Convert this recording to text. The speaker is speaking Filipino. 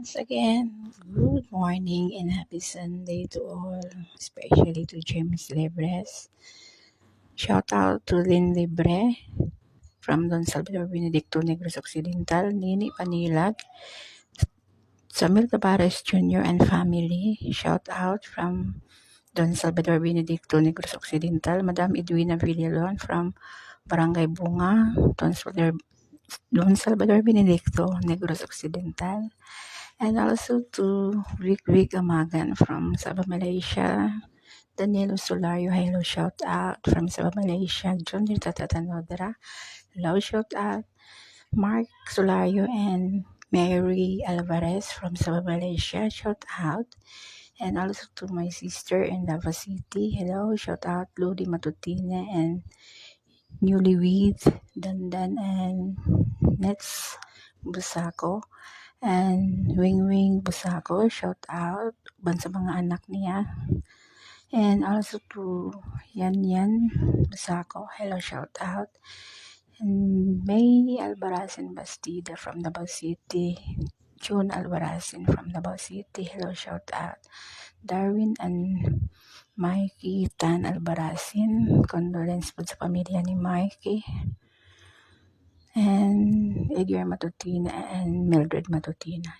Once again, good morning and happy Sunday to all, especially to James Lebres. Shout out to Lynn Libre from Don Salvador Benedicto Negros Occidental, Nini Panilag, Samuel Tavares Jr. and family. Shout out from Don Salvador Benedicto Negros Occidental, Madam Edwina Villalon from Barangay Bunga, Don Salvador Benedicto Negros Occidental. And also to Rick Amagan from Sabah, Malaysia. Danilo Solario, hello, shout out from Sabah, Malaysia. John Tatanodra, hello, shout out. Mark Solario and Mary Alvarez from Sabah, Malaysia, shout out. And also to my sister in Davao City, hello, shout out. Ludi Matutina and Newlywed, Dandan and Nets Busako. And Wing Busako, shout out ban sa mga anak niya. And also to Yan Busako, hello, shout out. And May Albarazin Bastida from Davao City, June Albarazin from Davao City, hello, shout out. Darwin and Mikey Tan Albarazin, condolence po sa pamilya ni Mikey. And Edgar Matutina and Mildred Matutina.